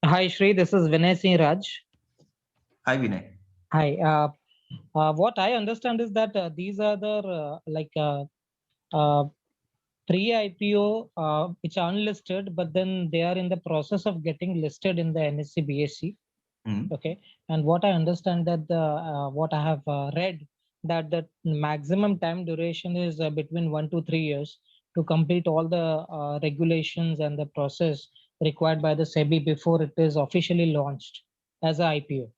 Hi Shri, this is Vinay Singh Raj. Hi Vinay. Hi. What I understand is that these are the uh, pre-IPO which are unlisted, but then they are in the process of getting listed in the NSE BSE. Hmm. Okay, and what I understand that the what I have read that the maximum time duration is between 1 to 3 years to complete all the regulations and the process required by the SEBI before it is officially launched as a IPO.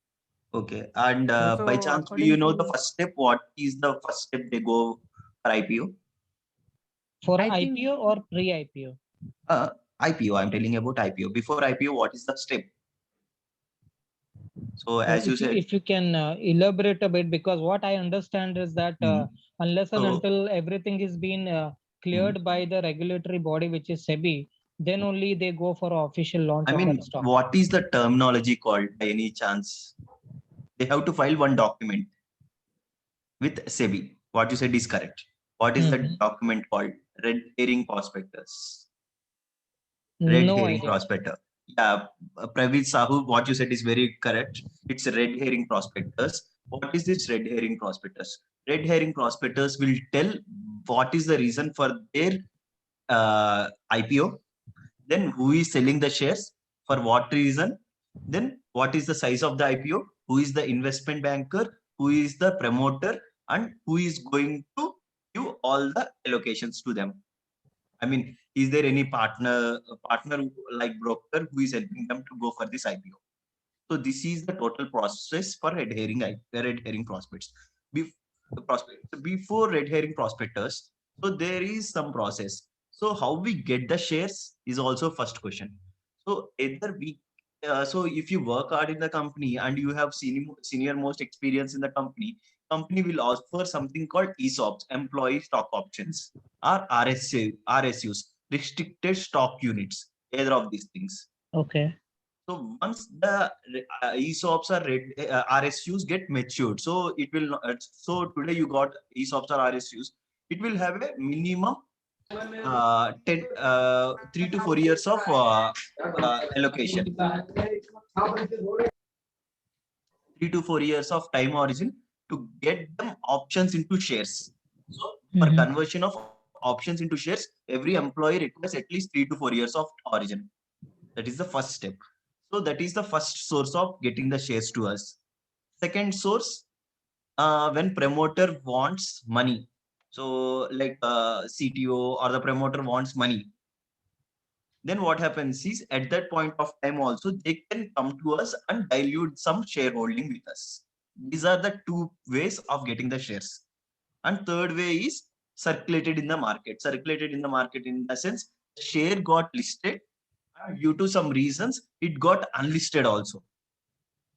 Okay. And by So, chance, do you according know the to, first step? What is the first step they go for IPO? For I think, IPO or pre-IPO? Uh, IPO. I'm telling about IPO. Before IPO, what is the step? So So as you said, if you can elaborate a bit, because what I understand is that hmm. unless and So until everything is being hmm. cleared by the regulatory body, which is SEBI, then only they go for official launch I of that mean, stock. what is the terminology called by any chance? They have to file one document with SEBI. What you said is correct. What is the Hmm. document called? Red herring prospectus. Red No herring idea. prospectus. Yeah, Pravit Sahu, what you said is very correct. It's a red herring prospectus. What is this red herring prospectus? Red herring prospectus will tell what is the reason for their IPO, then who is selling the shares, for what reason, then what is the size of the IPO, who is the investment banker, who is the promoter, and who is going to give all the allocations to them. I mean, is there any partner like broker who is helping them to go for this IPO? So this is the total process for red herring prospects. Before red herring prospectors, so there is some process. So how we get the shares is also first question. So either we, so if you work hard in the company and you have senior most experience in the company will ask for something called ESOPs, employee stock options, or RSUs, restricted stock units, either of these things. Okay. So once the ESOPs or RSUs get matured, so it will so today you got ESOPs or RSUs, it will have a minimum 3 to 4 years of allocation, 3 to 4 years of time origin to get them options into shares. So for Hmm. conversion of options into shares, every employee requires at least 3 to 4 years of origin. That is the first step. So that is the first source of getting the shares to us. Second source, when promoter wants money. So like CTO or the promoter wants money, then what happens is at that point of time also they can come to us and dilute some shareholding with us. These are the two ways of getting the shares. And third way is circulated in the market. Circulated in the market in the sense share got listed and due to some reasons it got unlisted also,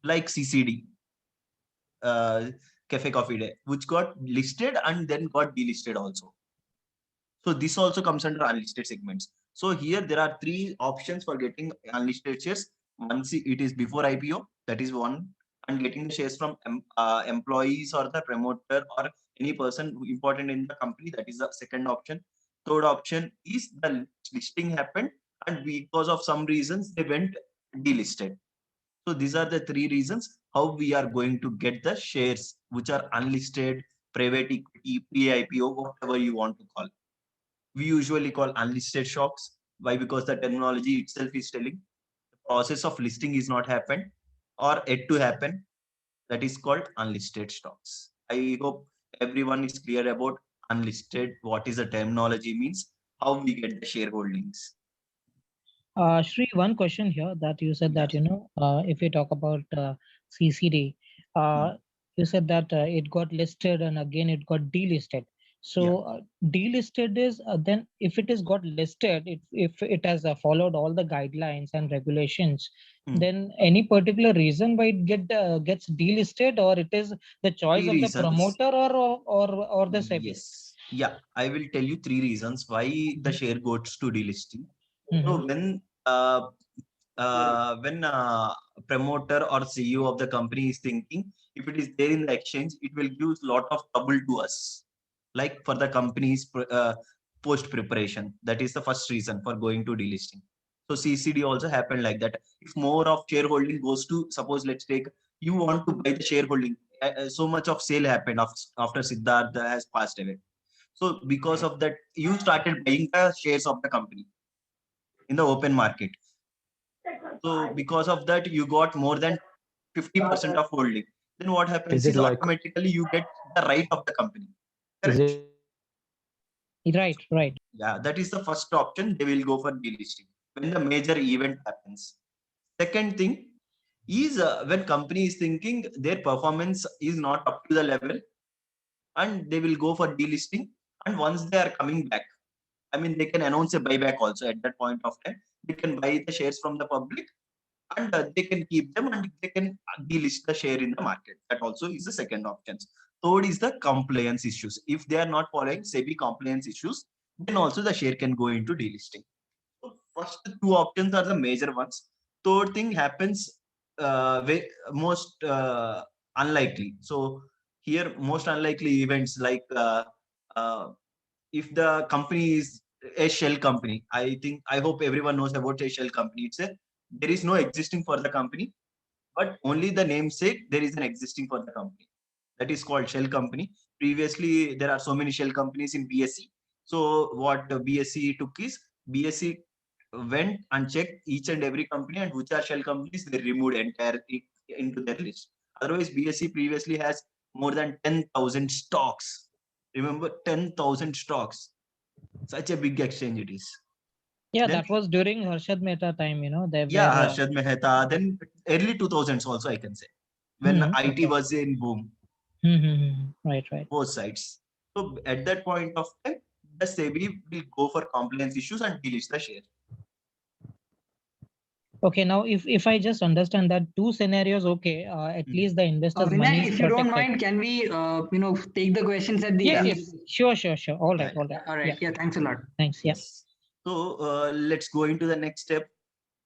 like CCD, uh, Cafe Coffee Day, which got listed and then got delisted also. So this also comes under unlisted segments. So here there are three options for getting unlisted shares. Once it is before IPO, that is one, and getting the shares from employees or the promoter or any person who important in the company, that is the second option. Third option is the listing happened and because of some reasons they went delisted. So these are the three reasons how we are going to get the shares which are unlisted, private equity, pre-IPO, whatever you want to call. We usually call unlisted stocks. Why? Because the terminology itself is telling the process of listing is not happened or yet to happen. That is called unlisted stocks. I hope everyone is clear about unlisted, what is the terminology means, how we get the shareholdings. Shri, one question here that you said that, Yes. if we talk about CCD, Hmm. you said that it got listed and again it got delisted. Yeah. So delisted is then if it is got listed, if it has followed all the guidelines and regulations, Hmm. then any particular reason why it gets delisted, or it is the choice Three of the reasons. promoter or the SEBI? Yes. Yeah. I will tell you three reasons why the share goes to delisting. Mm-hmm. So when promoter or CEO of the company is thinking, if it is there in the exchange, it will give a lot of trouble to us. Like for the company's post preparation, that is the first reason for going to delisting. So CCD also happened like that. If more of shareholding goes to, suppose let's take, you want to buy the shareholding, so much of sale happened after Siddhartha has passed away. So because of that, you started buying the shares of the company in the open market. So because of that, you got more than 50% of holding. Then what happens Is it is like, automatically you get the right of the company. is Correct? it Right. Yeah, that is the first option. They will go for delisting when the major event happens. Second thing is when company is thinking their performance is not up to the level, and they will go for delisting. And once they are coming back, I mean, they can announce a buyback also at that point of time. They can buy the shares from the public, and they can keep them, and they can delist the share in the market. That also is the second option. Third is the compliance issues. If they are not following SEBI compliance issues, then also the share can go into delisting. So first two options are the major ones. Third thing happens most unlikely. So here most unlikely events like uh, if the company is a shell company. I hope everyone knows about a shell company. It's a, there is no existing for the company, but only the namesake there is an existing for the company. That is called shell company. Previously, there are so many shell companies in BSE. So what BSE took is, BSE went and checked each and every company, and which are shell companies, they removed entire into their list. Otherwise, BSE previously has more than 10,000 stocks. Remember, 10,000 stocks. Such a big exchange it is. Yeah, Then, that was during Harshad Mehta time, they yeah, were. Harshad Mehta. Then early 2000s also, I can say, when IT Okay. was in boom, Right. both sides. So at that point of time, the SEBI will go for compliance issues and delist the share. Okay, now if I just understand that two scenarios, okay, at least the investors' money Vinay, is if you don't protected. mind, can we, take the questions at the Yes, end? yes, sure. All right. All right. Yeah, Yeah, thanks a lot. thanks. Yeah. Yes. So let's go into the next step.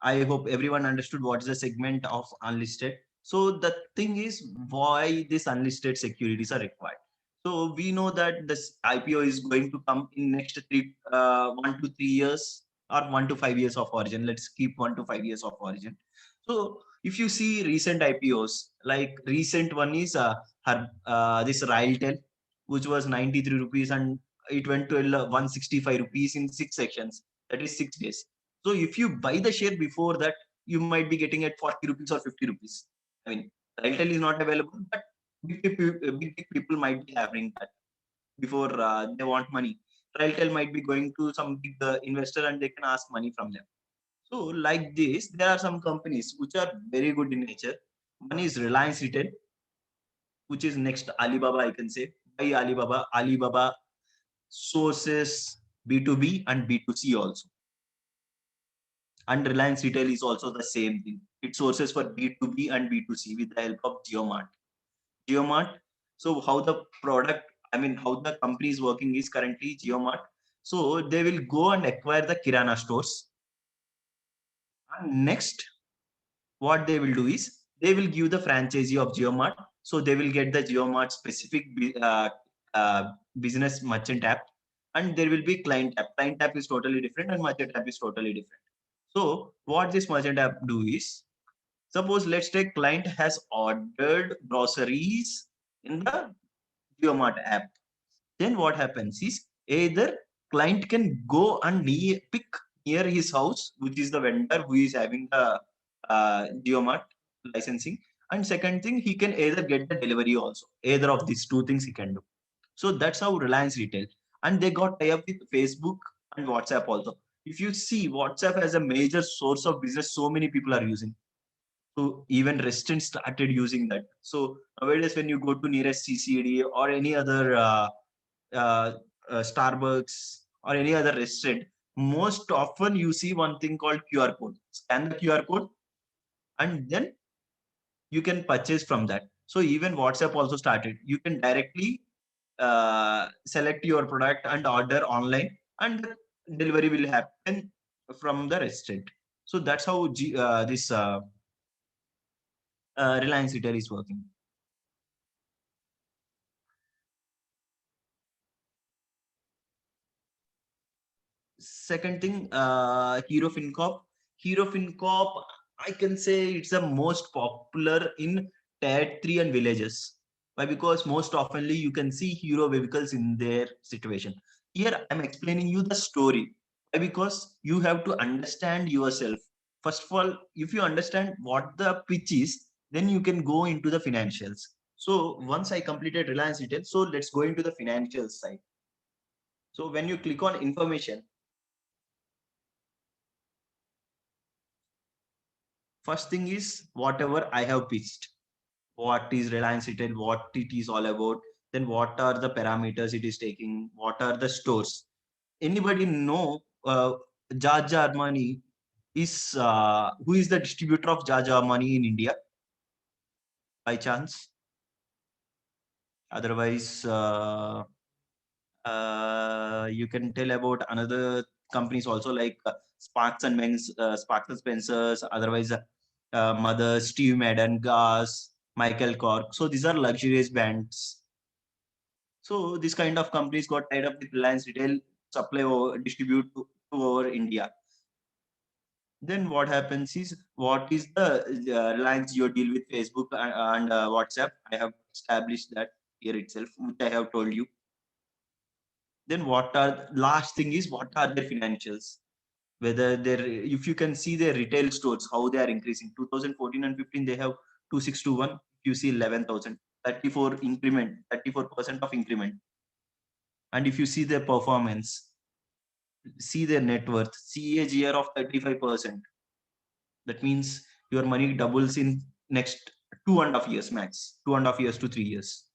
I hope everyone understood what is the segment of unlisted. So the thing is why these unlisted securities are required. So we know that this IPO is going to come in next 1 to 3 years, or 1 to 5 years of origin. Let's keep 1 to 5 years of origin. So if you see recent IPOs, like recent one is this Railtel, which was 93 rupees, and it went to 165 rupees in 6 sections. That is 6 days. So if you buy the share before that, you might be getting at 40 rupees or 50 rupees. I mean, Railtel is not available, but big people might be having that before they want money. Railtel might be going to some big investor, and they can ask money from them. So like this, there are some companies which are very good in nature. One is Reliance Retail, which is next Alibaba, I can say. By Alibaba, Alibaba sources B2B and B2C also. And Reliance Retail is also the same thing. It sources for B2B and B2C with the help of GeoMart. GeoMart. So how the product, I mean, how the company is working is currently GeoMart. So they will go and acquire the Kirana stores. And next, what they will do is they will give the franchisee of GeoMart. So they will get the GeoMart specific business merchant app, and there will be client app. Client app is totally different, and merchant app is totally different. So what this merchant app do is, suppose let's take client has ordered groceries in the GeoMart app. Then what happens is, either client can go and pick near his house, which is the vendor who is having the GeoMart licensing. And second thing, he can either get the delivery also. Either of these two things he can do. So that's how Reliance Retail. And they got tie up with Facebook and WhatsApp also. If you see, WhatsApp as a major source of business, so many people are using. So even restaurants started using that. So nowadays, when you go to nearest CCD or any other uh, Starbucks or any other restaurant, most often you see one thing called QR code. Scan the QR code, and then you can purchase from that. So even WhatsApp also started. You can directly select your product and order online, and delivery will happen from the restaurant. So that's how this Reliance Retail is working. Second thing, Hero FinCorp. Hero FinCorp, I can say it's the most popular in Tier 3 and villages. Why? Because most oftenly you can see hero vehicles in their situation. Here I'm explaining you the story. Why? Because you have to understand yourself. First of all, if you understand what the pitch is, then you can go into the financials. So once I completed Reliance Retail, so let's go into the financial side. So when you click on information, first thing is whatever I have pitched. What is Reliance Retail, what it is all about, then what are the parameters it is taking, what are the stores. Anybody know Giorgio Armani is who is the distributor of Giorgio Armani in India by chance? Otherwise, you can tell about another companies also like Sparks and Men's, Sparks and Spencers, otherwise Mother, Steve Madden, Gas, Michael Cork. So these are luxurious brands. So this kind of companies got tied up with Reliance Retail, supply or distribute to over India. Then what happens is, what is the Reliance Jio deal with Facebook and WhatsApp? I have established that here itself, which I have told you. Then what are last thing is what are their financials? Whether they're, if you can see their retail stores, how they are increasing. 2014 and 15, they have 2621. You see 11,000, 34 increment, 34% of increment. And if you see their performance, see their net worth, see a GR of 35%. That means your money doubles in next 2.5 years max, 2.5 years to 3 years.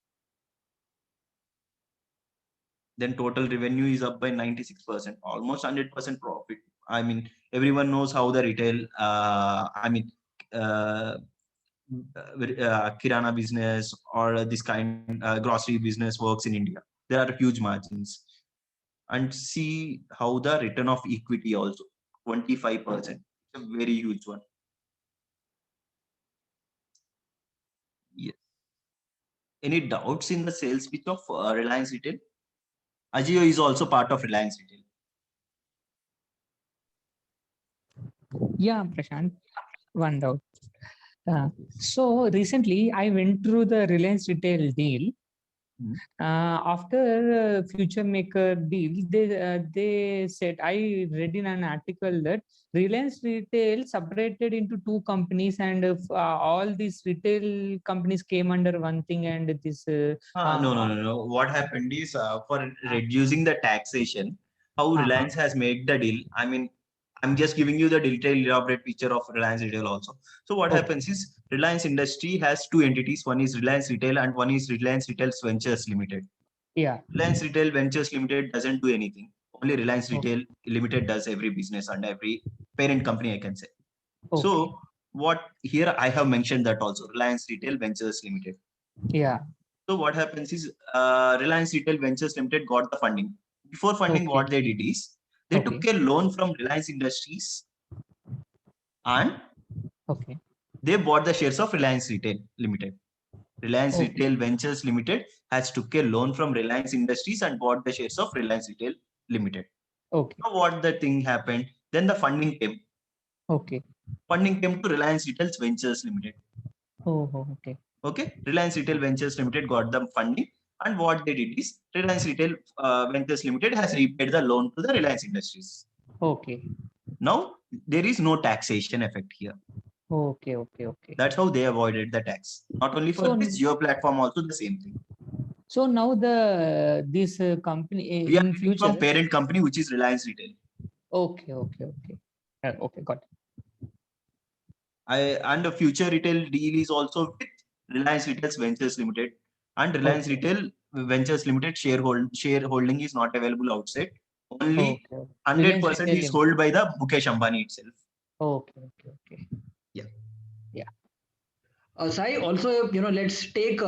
Then total revenue is up by 96%, almost 100% profit. I mean, everyone knows how the retail, kirana business or this kind grocery business works in India. There are huge margins. And see how the return of equity also 25%. It's a very huge one. Yes. Any doubts in the sales pitch of Reliance Retail? Ajio is also part of Reliance Retail. Yeah, Prashant, one doubt. So recently I went through the Reliance Retail deal. After Future Maker deal, they said, I read in an article that Reliance Retail separated into two companies, and all these retail companies came under one thing, and this. No. What happened is for reducing the taxation, how Reliance has made the deal. I mean, I'm just giving you the detailed elaborate picture of Reliance Retail also. So what happens is Reliance Industry has two entities. One is Reliance Retail and one is Reliance Retail Ventures Limited. Yeah. Reliance Retail Ventures Limited doesn't do anything. Only Reliance Retail Limited does every business and every parent company, I can say. So what here I have mentioned that also Reliance Retail Ventures Limited. Yeah. So what happens is Reliance Retail Ventures Limited got the funding. Before funding, what they did is they took a loan from Reliance Industries and they bought the shares of Reliance Retail Limited. Reliance Retail Ventures Limited has took a loan from Reliance Industries and bought the shares of Reliance Retail Limited. Now what the thing happened? Then the funding came. Funding came to Reliance Retail Ventures Limited. Reliance Retail Ventures Limited got the funding, and what they did is Reliance Retail Ventures Limited has repaid the loan to the Reliance Industries. Now there is no taxation effect here. That's how they avoided the tax. Not only for this Jio platform, also the same thing. So now this company We are in future from parent company, which is Reliance Retail. Okay, got it. And the Future Retail deal is also with Reliance Retail Ventures Limited, and Reliance Retail Ventures Limited shareholding is not available outside. Only 100% is held by the Mukesh Ambani itself. Sai, also, let's take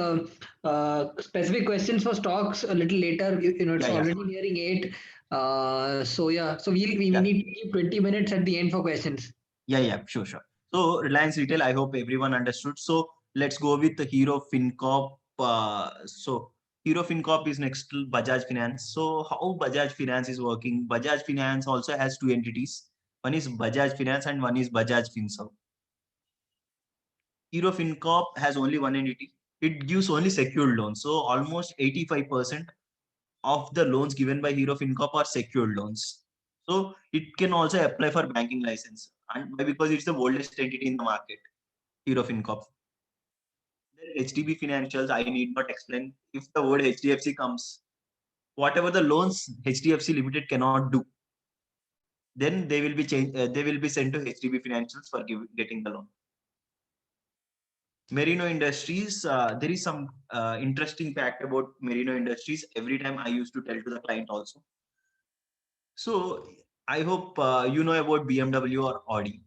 specific questions for stocks a little later. It's already nearing 8. So we need to keep 20 minutes at the end for questions. Sure. So Reliance Retail, I hope everyone understood. So let's go with the Hero FinCorp. So Hero FinCorp is next to Bajaj Finance. So how Bajaj Finance is working? Bajaj Finance also has two entities. One is Bajaj Finance and one is Bajaj Finserv. Hero FinCorp has only one entity. It gives only secured loans. So almost 85% of the loans given by Hero FinCorp are secured loans. So it can also apply for banking license, and because it's the oldest entity in the market, Hero FinCorp. Then HDB Financials, I need not explain. If the word HDFC comes, whatever the loans HDFC Limited cannot do, then they will be changed. They will be sent to HDB Financials for getting the loan. Merino Industries, there is some interesting fact about Merino Industries. Every time I used to tell to the client also. So I hope you know about BMW or Audi.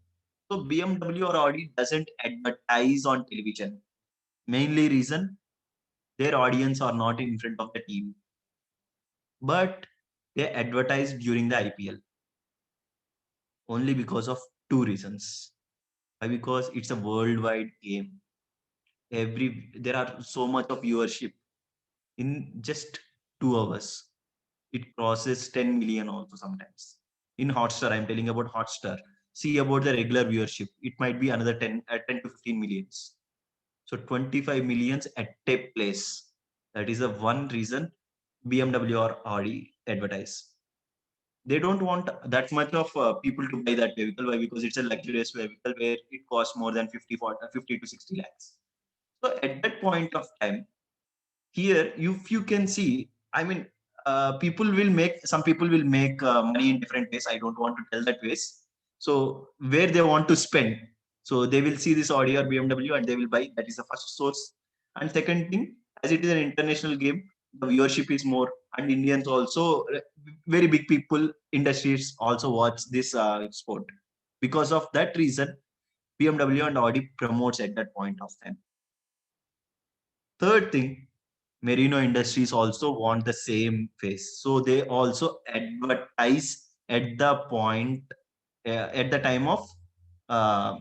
So BMW or Audi doesn't advertise on television. Mainly reason, their audience are not in front of the TV. But they advertise during the IPL. Only because of two reasons. Why? Because it's a worldwide game. There are so much of viewership in just 2 hours. It crosses 10 million also sometimes. In Hotstar, I'm telling about Hotstar. See about the regular viewership. It might be another 10 to 15 millions. So 25 millions at a place. That is the one reason BMW or Audi advertise. They don't want that much of people to buy that vehicle. Why? Because it's a luxurious vehicle where it costs more than 50 to 60 lakhs. So at that point of time, here, if you can see, I mean, some people will make money in different ways. I don't want to tell that ways. So where they want to spend, so they will see this Audi or BMW and they will buy. That is the first source. And second thing, as it is an international game, the viewership is more, and Indians also, very big people, industries also watch this sport. Because of that reason, BMW and Audi promotes at that point of time. Third thing, Merino Industries also want the same face. So they also advertise at the point, at the time of uh,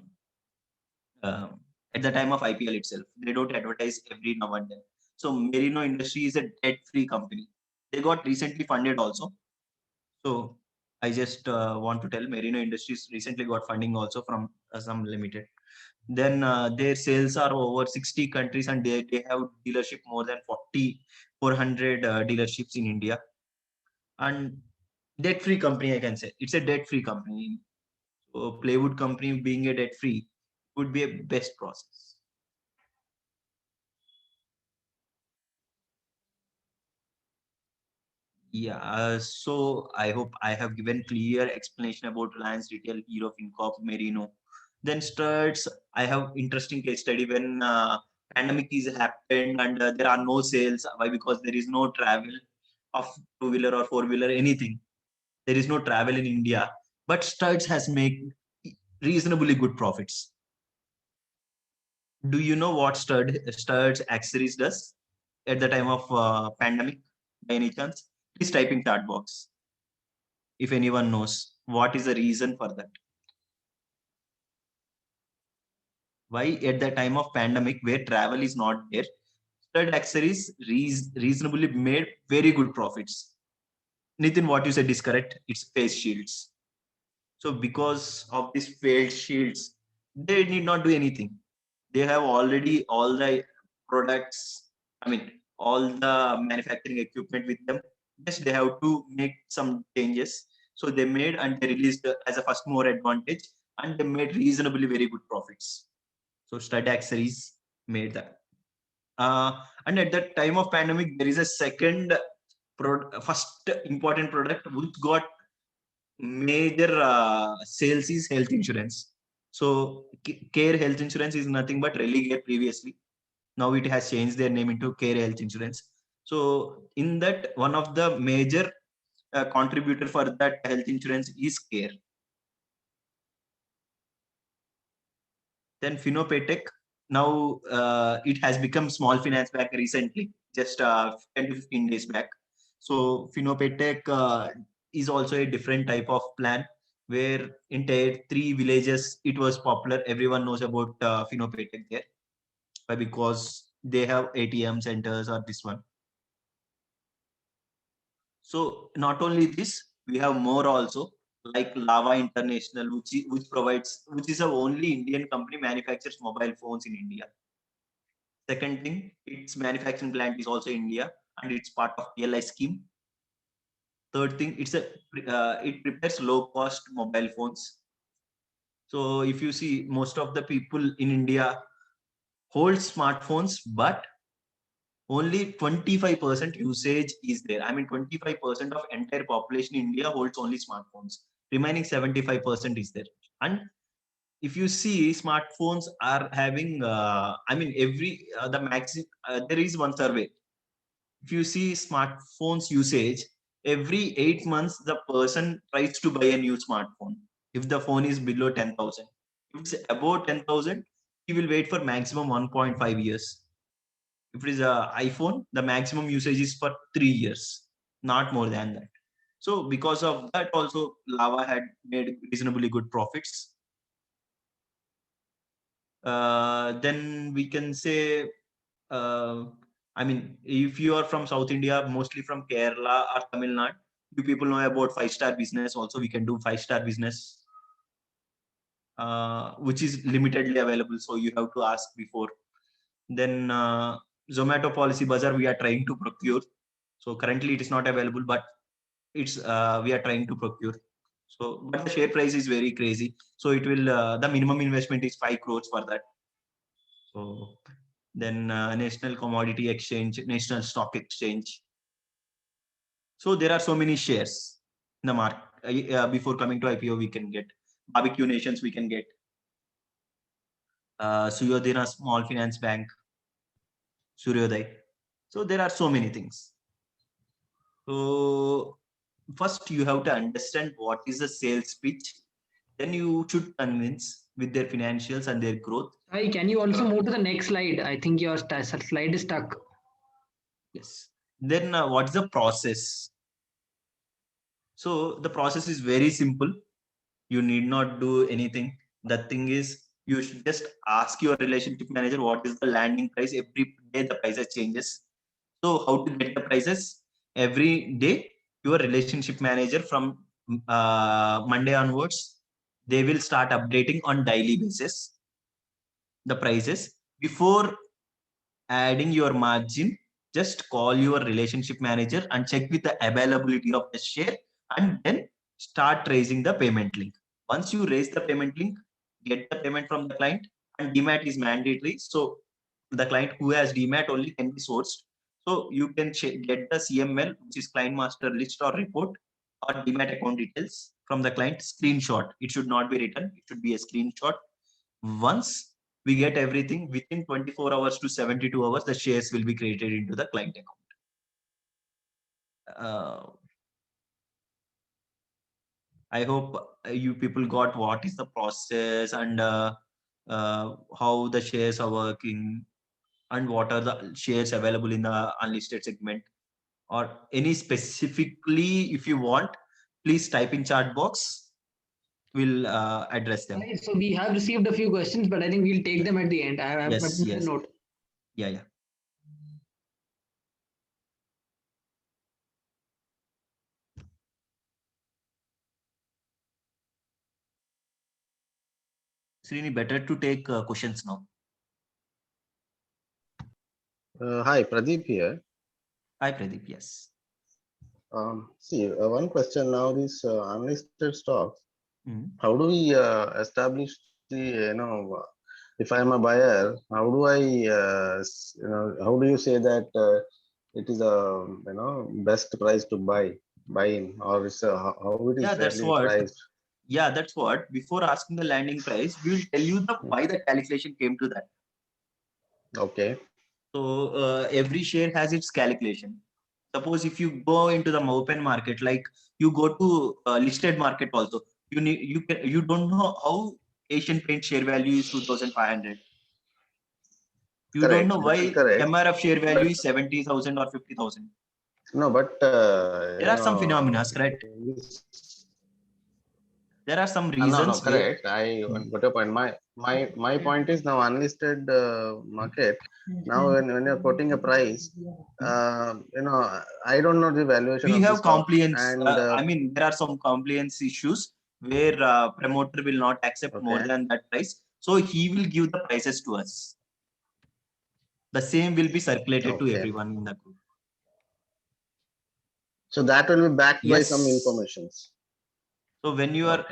uh, IPL itself. They don't advertise every now and then. So Merino Industry is a debt-free company. They got recently funded also. So I just want to tell Merino Industries recently got funding also from some limited. Then their sales are over 60 countries and they have dealership more than 400 dealerships in India. And debt-free company, I can say. It's a debt-free company. So Plywood company being a debt-free would be a best process. Yeah, so I hope I have given clear explanation about Reliance Retail, Hero FinCorp, Merino. Then Studs, I have interesting case study when pandemic is happened and there are no sales. Why? Because there is no travel of two-wheeler or four-wheeler, anything. There is no travel in India, but Studs has made reasonably good profits. Do you know what Studs accessories does at the time of pandemic? By any chance? Please type in chat box if anyone knows what is the reason for that. Why at the time of pandemic where travel is not there, Stud accessories reasonably made very good profits. Nitin, what you said is correct. It's face shields. So because of these face shields, they need not do anything. They have already all the products, I mean, all the manufacturing equipment with them. Just they have to make some changes. So they made and they released as a first more advantage and they made reasonably very good profits. So Stud accessories made that. And at that time of pandemic, there is a first important product which got major sales is health insurance. So Care Health Insurance is nothing but Religare previously. Now it has changed their name into Care Health Insurance. So in that, one of the major contributor for that health insurance is Care. Then Finopaytech, now it has become small finance bank recently, just 10 to 15 days back. So Finopaytech is also a different type of plan where in tier 3 villages it was popular. Everyone knows about Finopaytech there, because they have ATM centers or this one. So not only this, we have more also. like Lava International, which is the only Indian company manufactures mobile phones in India. Second thing, its manufacturing plant is also India, and it's part of PLI scheme. Third thing, it prepares low cost mobile phones. So if you see, most of the people in India hold smartphones, but only 25% usage is there. I mean, 25% of entire population in India holds only smartphones. Remaining 75% is there. And if you see, smartphones are having, I mean, there is one survey. If you see smartphones usage, every 8 months, the person tries to buy a new smartphone. If the phone is below 10,000, if it's above 10,000, he will wait for maximum 1.5 years. If it is a iPhone, the maximum usage is for 3 years, not more than that. So because of that, also Lava had made reasonably good profits. Then we can say, I mean, if you are from South India, mostly from Kerala or Tamil Nadu, you people know about 5-star business. Also, we can do 5-star business, which is limitedly available. So you have to ask before. Then Zomato Policy Bazaar, we are trying to procure. So currently it is not available, but it's we are trying to procure. So, but the share price is very crazy. So it will the minimum investment is 5 crores for that. So then National Commodity Exchange, National Stock Exchange. So there are so many shares in the market. Before coming to IPO, we can get Barbecue Nations, we can get Suyodhina Small Finance Bank, Suryoday. So there are so many things. So first you have to understand what is the sales pitch. Then you should convince with their financials and their growth. Hi, can you also move to the next slide? I think your slide is stuck. Yes. Then what is the process? So the process is very simple. You need not do anything. The thing is, you should just ask your relationship manager what is the landing price. Every day the prices changes. So how to get the prices? Every day, your relationship manager from Monday onwards, they will start updating on daily basis the prices. Before adding your margin, just call your relationship manager and check with the availability of the share, and then start raising the payment link. Once you raise the payment link, get the payment from the client, and demat is mandatory. So the client who has demat only can be sourced. So you can get the CML, which is client master list or report, or demat account details from the client. Screenshot. It should not be written. It should be a screenshot. Once we get everything, within 24 hours to 72 hours, the shares will be created into the client account. I hope you people got what is the process and how the shares are working and what are the shares available in the unlisted segment, or any specifically if you want, please type in chat box. We'll address them. Right, so we have received a few questions, but I think we'll take them at the end. I have Yes, made yes. a note. Yeah. Srini, better to take questions now. Hi, Pradeep here. Hi, Pradeep. Yes. See, one question now, these unlisted stocks, Mhm. how do we establish the, if I'm a buyer, how do I, how do you say that it is a, best price to buy in, or it's how it is Yeah, that's fairly what. priced? Yeah, that's what. Before asking the landing price, we will tell you the why the calculation came to that. Okay. So every share has its calculation. Suppose if you go into the open market, like you go to listed market also, you don't know how Asian Paint share value is 2,500. You don't Correct. know That is why correct. MRF share value is 70,000 or 50,000. No, but There are some phenomena, right? There are some No, reasons. correct. I got your point. My point is now unlisted market. Now when you're quoting a price, I don't know the valuation We of the have stock, compliance. and I mean, there are some compliance issues where promoter will not accept more okay. than that price. So he will give the prices to us. The same will be circulated to Okay. everyone in the group. So that will be backed by some Yes. informations. So when you are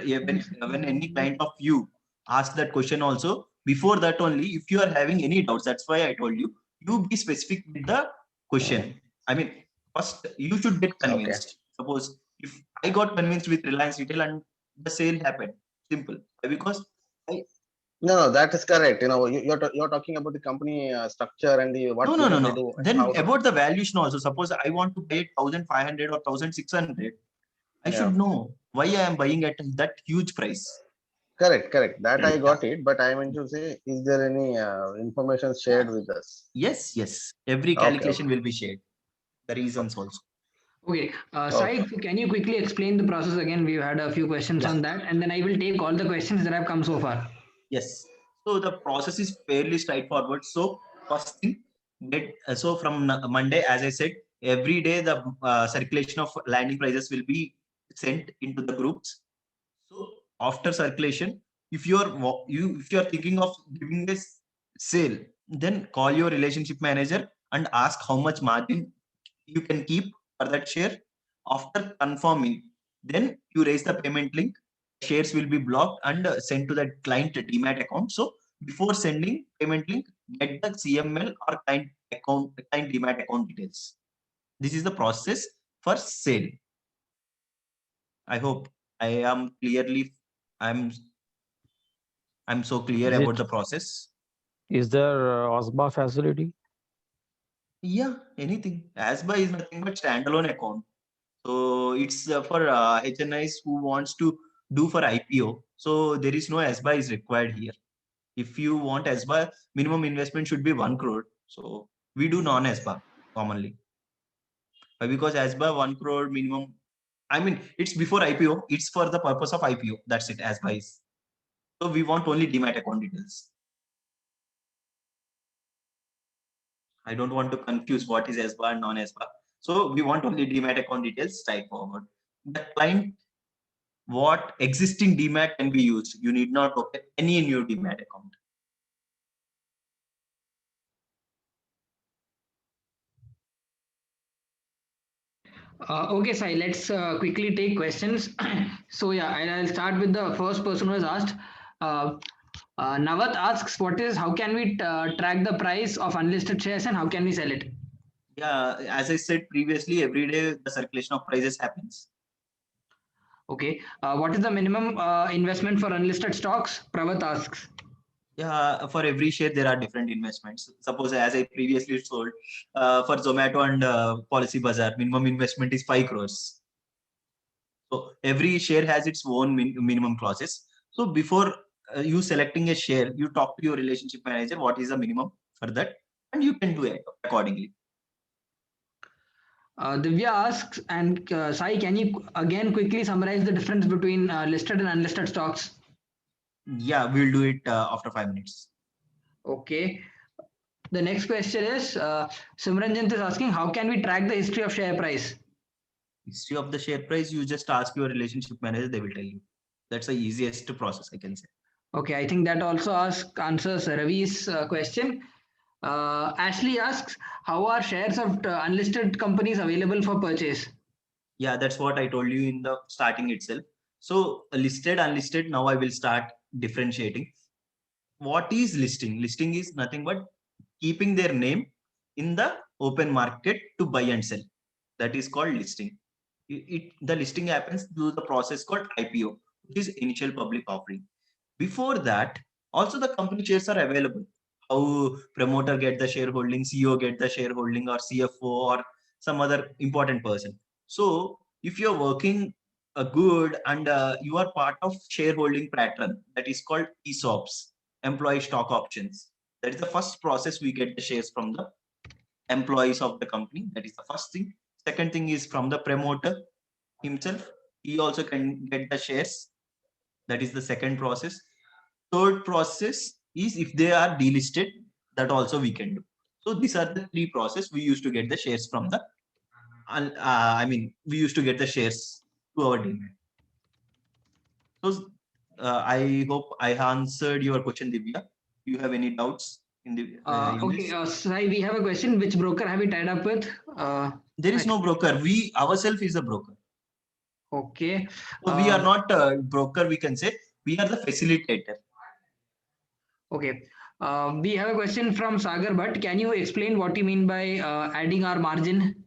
when any client of you ask that question also, before that only, if you are having any doubts, that's why I told you, you be specific with the question. I mean, first you should get convinced. Suppose if I got convinced with Reliance Retail and the sale happened, simple. Because No, that is correct. You're talking about the company structure and the what business they do. Then how about the valuation also. Suppose I want to pay 1,500 or 1,600, I should know why I am buying at that huge price. Correct. That I got it, but I meant to say, is there any information shared with us? Yes. Every calculation will be shared. The reasons also. Okay, Sai, can you quickly explain the process again? We've had a few questions on that, and then I will take all the questions that have come so far. Yes. So the process is fairly straightforward. So first thing, so from Monday, as I said, every day the circulation of landing prices will be sent into the groups. So after circulation, if you are thinking of giving this sale, then call your relationship manager and ask how much margin you can keep for that share. After confirming, then you raise the payment link. Shares will be blocked and sent to the client demat account. So before sending payment link, get the CML or client demat account details. This is the process for sale. I hope I am clearly. I'm so clear about the process. Is there OSBA facility? Yeah, anything. ASBA is nothing but standalone account. So it's for HNIs who wants to do for IPO. So there is no ASBA is required here. If you want ASBA, minimum investment should be 1 crore. So we do non-ASBA commonly. Because ASBA 1 crore minimum. I mean, it's before IPO. It's for the purpose of IPO. That's it. ASBA is. So we want only demat account details. I don't want to confuse what is ASBA and non-ASBA. So we want only demat account details straightforward. The client, what existing demat can be used. You need not open any new demat account. Okay, Sai, let's quickly take questions. So yeah, I'll start with the first person who has asked. Navat asks, how can we track the price of unlisted shares and how can we sell it? Yeah, as I said previously, every day the circulation of prices happens. Okay, what is the minimum investment for unlisted stocks? Pravat asks. Yeah, for every share there are different investments. Suppose, as I previously told, for Zomato and Policybazaar, minimum investment is 5 crores. So every share has its own minimum clauses. So before you selecting a share, you talk to your relationship manager what is the minimum for that, and you can do it accordingly. Divya asks, and Sai, can you again quickly summarize the difference between listed and unlisted stocks? Yeah, we'll do it after 5 minutes. Okay. The next question is Simranjit is asking, how can we track the history of share price? History of the share price, you just ask your relationship manager, they will tell you. That's the easiest process, I can say. Okay, I think that also answers Ravi's question. Ashley asks, how are shares of unlisted companies available for purchase? Yeah, that's what I told you in the starting itself. So listed, unlisted, now I will start differentiating. What is listing? Listing is nothing but keeping their name in the open market to buy and sell. That is called listing. The listing happens through the process called IPO, which is initial public offering. Before that, also the company shares are available. How promoter get the shareholding, CEO get the shareholding, or CFO, or some other important person. So if you're working good and you are part of shareholding pattern, that is called ESOPs, employee stock options. That is the first process we get the shares from the employees of the company. That is the first thing. Second thing is from the promoter himself. He also can get the shares. That is the second process. Third process is if they are delisted, that also we can do. So these are the three processes we used to get the shares from the, we used to get the shares to our demat. So I hope I answered your question, Divya. Do you have any doubts in the in Okay, this? Sai, we have a question. Which broker have you tied up with? There is no broker. We ourselves is a broker. Okay. So we are not a broker, we can say. We are the facilitator. Okay. We have a question from Sagar Bhatt. Can you explain what you mean by adding our margin?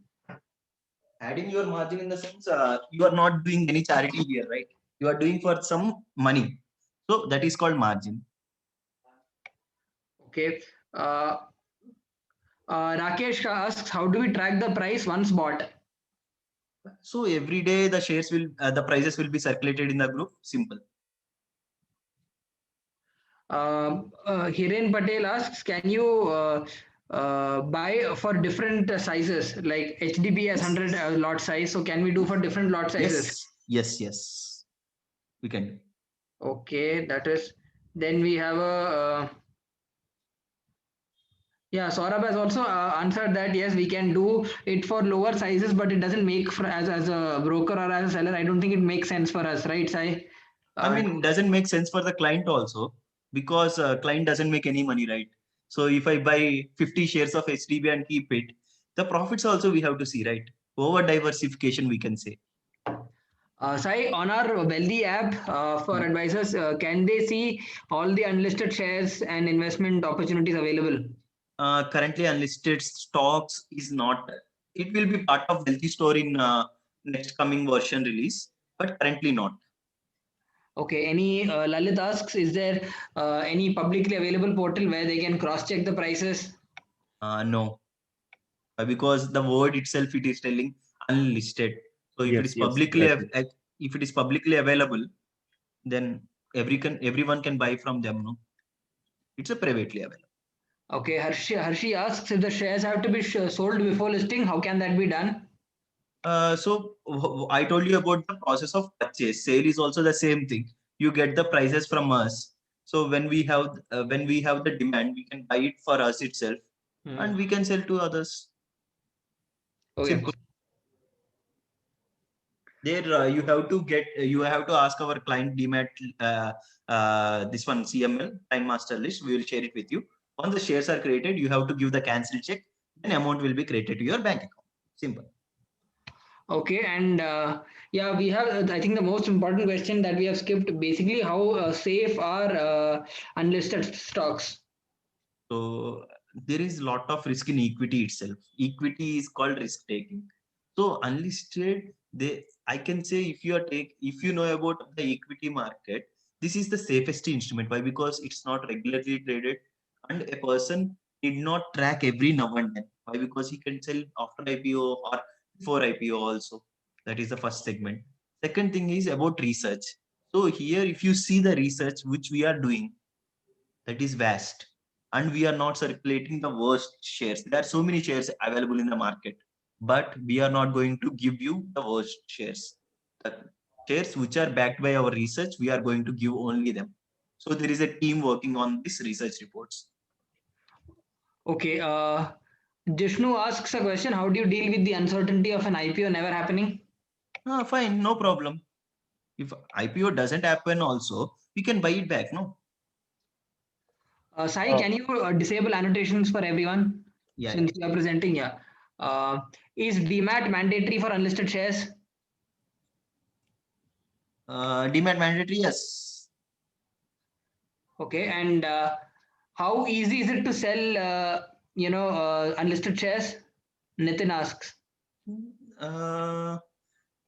Adding your margin in the sense you are not doing any charity here, right? You are doing for some money. So that is called margin. Okay. Rakesh asks, how do we track the price once bought? So every day the shares will, the prices will be circulated in the group. Simple. Hiren Patel asks, can you buy for different sizes? Like HDB has 100 lot size. So can we do for different lot sizes? Yes. We can do. Okay, that is. Then we have a. Yeah, Saurabh has also answered that yes, we can do it for lower sizes, but it doesn't make for as a broker or as a seller. I don't think it makes sense for us, right, Sai? Doesn't make sense for the client also, because client doesn't make any money, right? So if I buy 50 shares of HDB and keep it, the profits also we have to see, right? Over diversification, we can say. Sai, on our Wealthy app for advisors, can they see all the unlisted shares and investment opportunities available? Currently unlisted stocks is not, it will be part of Wealthy Store in next coming version release, but currently not. Okay, any Lalit asks, is there any publicly available portal where they can cross-check the prices? No, because the word itself, it is telling unlisted. So if it is publicly, if it is publicly available, then everyone can buy from them. No, it's a privately available. Okay, Harshi asks, if the shares have to be sold before listing, how can that be done? So I told you about the process of purchase. Sale is also the same thing. You get the prices from us. So when we have the demand, we can buy it for us itself, and we can sell to others. Okay. Simple. There you have to ask our client demat this one CML time master list. We will share it with you. Once the shares are created, you have to give the cancel check. Then amount will be created to your bank account. Simple. Okay, and yeah, we have, I think the most important question that we have skipped, basically how safe are unlisted stocks? So there is a lot of risk in equity itself. Equity is called risk taking. So unlisted, I can say if you know about the equity market, this is the safest instrument. Why? Because it's not regularly traded, and a person did not track every now and then. Why? Because he can sell after IPO or before IPO also. That is the first segment. Second thing is about research. So here, if you see the research which we are doing, that is vast, and we are not circulating the worst shares. There are so many shares available in the market, but we are not going to give you the worst shares. The shares which are backed by our research, we are going to give only them. So there is a team working on these research reports. Okay, Jishnu asks a question, how do you deal with the uncertainty of an IPO never happening? Fine, no problem. If IPO doesn't happen also, we can buy it back, no? Sai, can you disable annotations for everyone? Yeah. Since you are presenting, yeah. Is DMAT mandatory for unlisted shares? Demat mandatory, yes. Okay, and how easy is it to sell, unlisted shares? Nitin asks.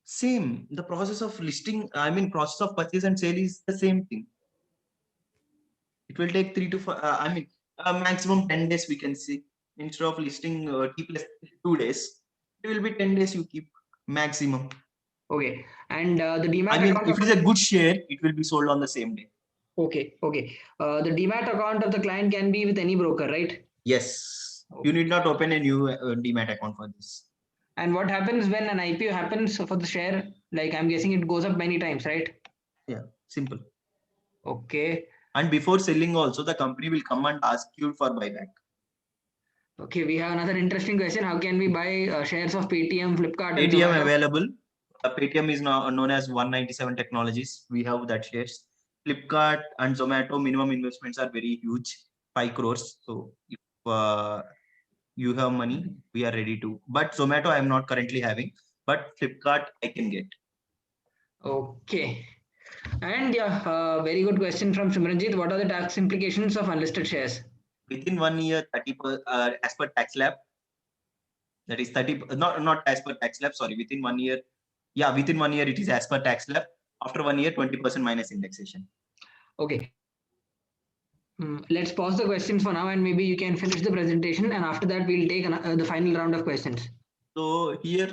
Same. The process of listing, process of purchase and sale is the same thing. It will take 3 to 5, maximum 10 days we can see. Instead of listing T plus 2 days, it will be 10 days you keep maximum. Okay, and the DMAT account. If it is a good share, it will be sold on the same day. Okay. The DMAT account of the client can be with any broker, right? Yes. Okay. You need not open a new DMAT account for this. And what happens when an IPO happens for the share? Like I'm guessing it goes up many times, right? Yeah, simple. Okay. And before selling also, the company will come and ask you for buyback. Okay, we have another interesting question. How can we buy shares of Paytm, Flipkart, and Paytm Zomato? available. Paytm is now known as 197 Technologies. We have that shares. Flipkart and Zomato minimum investments are very huge, 5 crores. So if you have money, we are ready to. But Zomato I am not currently having, but Flipkart I can get. Okay. And yeah, very good question from Simranjit. What are the tax implications of unlisted shares? Within 1 year, 30 as per tax lab. That is 30, not as per tax lab, sorry, within 1 year. Yeah, within 1 year it is as per tax lab. After 1 year, 20% minus indexation. Okay. Let's pause the questions for now, and maybe you can finish the presentation, and after that we'll take the final round of questions. So here,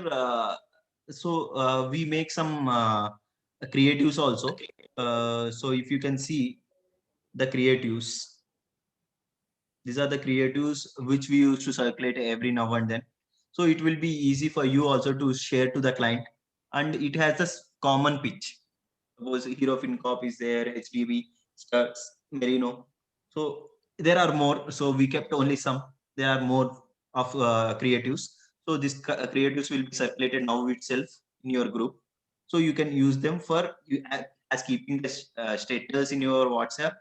we make some creatives also. So if you can see the creatives, these are the creatives which we used to circulate every now and then. So it will be easy for you also to share to the client, and it has this common pitch. Suppose Hero FinCorp is there, HDB, Stars, Merino. So there are more. So we kept only some. There are more of creatives. So this creatives will be circulated now itself in your group. So you can use them for as keeping the status in your WhatsApp,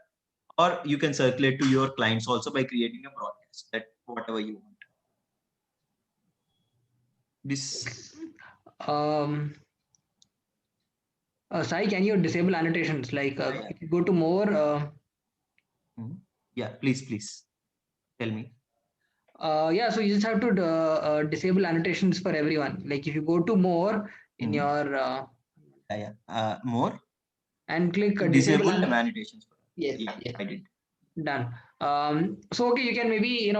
or you can circulate to your clients also by creating a broadcast, that whatever you want. This Sai, can you disable annotations? Like Yeah. if you go to more, Yeah, please tell me. yeah, so you just have to disable annotations for everyone. Like if you go to more in your More and click disable annotations. Yes, Yeah, yes. I did. Done. So okay, you can maybe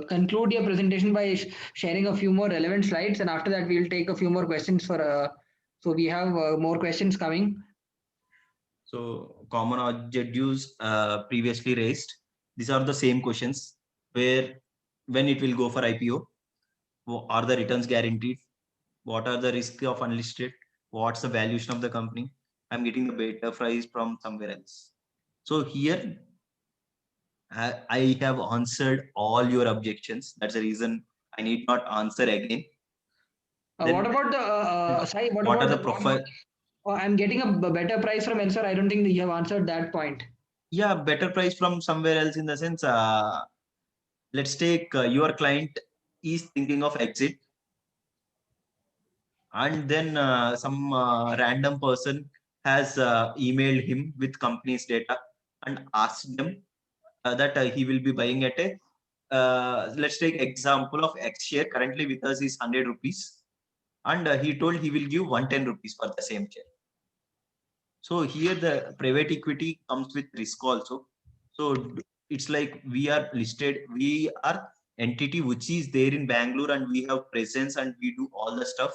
conclude your presentation by sharing a few more relevant slides, and after that we'll take a few more questions for. So we have more questions coming. So common objectives previously raised. These are the same questions. Where, when it will go for IPO? Are the returns guaranteed? What are the risks of unlisted? What's the valuation of the company? I'm getting the better price from somewhere else. So here I have answered all your objections. That's the reason I need not answer again. What about the Sai? What are about the profile? I'm getting a better price from Ensor. I don't think you have answered that point. Yeah, better price from somewhere else, in the sense, let's take your client is thinking of exit, and then some random person has emailed him with company's data and asked them that he will be buying at a let's take example of X share currently with us is 100 rupees, and he told he will give 110 rupees for the same share. So here the private equity comes with risk also. So it's like we are listed, we are entity which is there in Bangalore, and we have presence and we do all the stuff.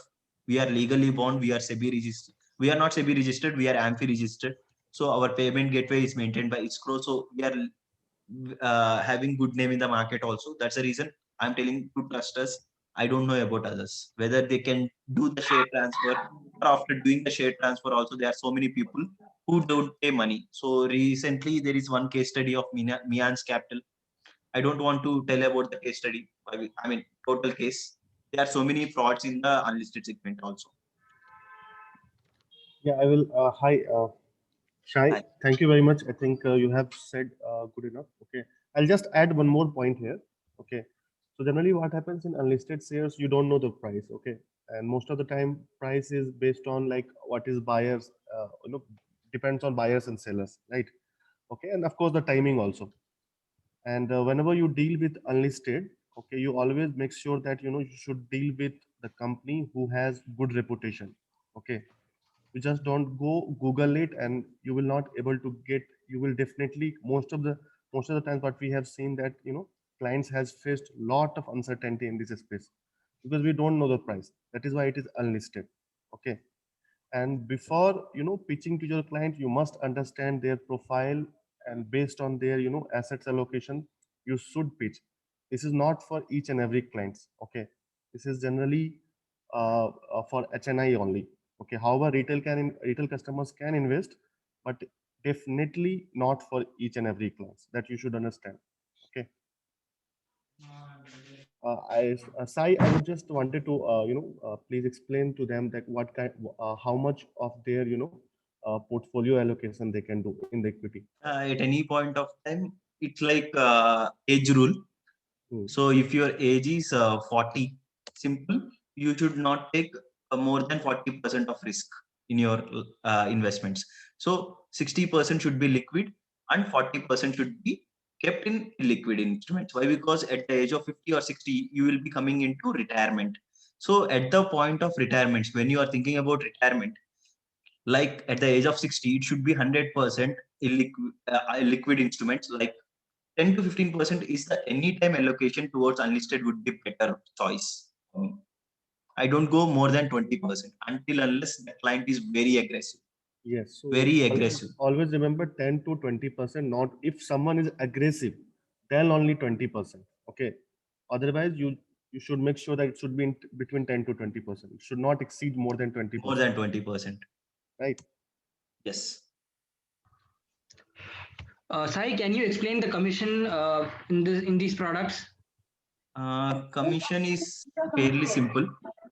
We are legally bound, we are SEBI registered. We are not SEBI registered, we are AMFI registered. So our payment gateway is maintained by ISCRO. So we are having good name in the market also. That's the reason I'm telling to trust us. I don't know about others, whether they can do the share transfer, or after doing the share transfer also, there are so many people who don't pay money. So recently there is one case study of Mian's Capital. I don't want to tell about the case study. I mean, total case. There are so many frauds in the unlisted segment also. Yeah, I will. Hi, Shai. Hi. Thank you very much. I think you have said good enough. Okay, I'll just add one more point here. Okay, so generally, what happens in unlisted shares, you don't know the price. Okay, and most of the time, price is based on like what is buyers. Depends on buyers and sellers, right? Okay, and of course the timing also. And whenever you deal with unlisted, okay, you always make sure that you should deal with the company who has good reputation. Okay, you just don't go Google it, and you will not able to get. You will definitely most of the times what we have seen that clients has faced lot of uncertainty in this space because we don't know the price. That is why it is unlisted. Okay, and before pitching to your client, you must understand their profile, and based on their assets allocation, you should pitch. This is not for each and every clients. Okay, this is generally for HNI only. Okay, however, retail customers can invest, but definitely not for each and every class. That you should understand. Okay. Sai, I would just wanted to, please explain to them that how much of their, portfolio allocation they can do in the equity. At any point of time, it's like age rule. Hmm. So if your age is 40, simple, you should not take more than 40% of risk in your investments. So 60% should be liquid and 40% should be kept in liquid instruments. Why? Because at the age of 50 or 60, you will be coming into retirement. So at the point of retirement, when you are thinking about retirement, like at the age of 60, it should be 100% liquid instruments. Like 10 to 15% is the anytime allocation towards unlisted would be better choice for me. I don't go more than 20% until unless the client is very aggressive. Yes. So Very aggressive. Always remember 10 to 20%. Not if someone is aggressive, then only 20%. Okay. Otherwise, you should make sure that it should be between 10 to 20%. It should not exceed more than 20%. More than 20%. Right. Yes. Sai, can you explain the commission in these products? Commission is fairly simple.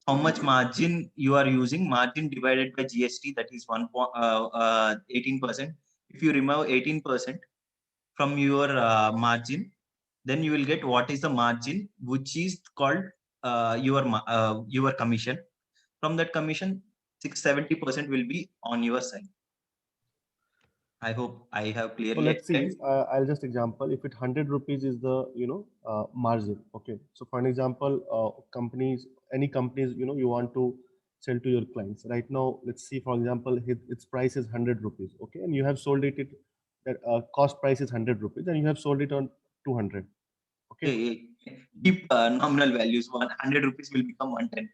How much margin you are using? Margin divided by GST, that is 18%. If you remove 18% from your margin, then you will get what is the margin, which is called your commission. From that commission, 70% will be on your side. I hope I have clearly So let's see. explained. I'll just example. If it 100 rupees is the margin. Okay. So for an example, any companies you want to sell to your clients right now. Let's see. For example, its price is 100 rupees. Okay, and you have sold it. That cost price is 100 rupees, and you have sold it on 200. Okay. Keep nominal values. 100 rupees will become 110.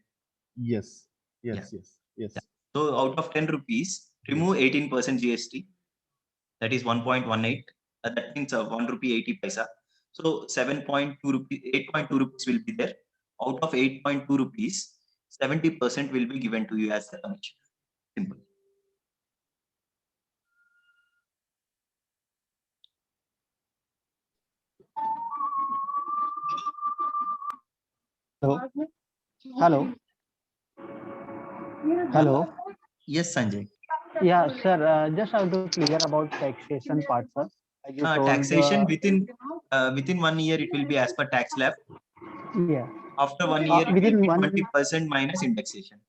Yes. Yeah. Yes. Yeah. So out of 10 rupees, remove 18% GST. That is 1.18. That means 1 rupee 80 paisa. So 7.2 rupees, 8.2 rupees will be there. Out of 8.2 rupees, 70% will be given to you as the commission. Simple. Hello. Hello. Yes, Sanjay. Yeah, sir. Just have to clear about taxation part, sir. As you told, Taxation within 1 year, it will be as per tax slab. Yeah. After 1 year, within it will be 20% minus indexation.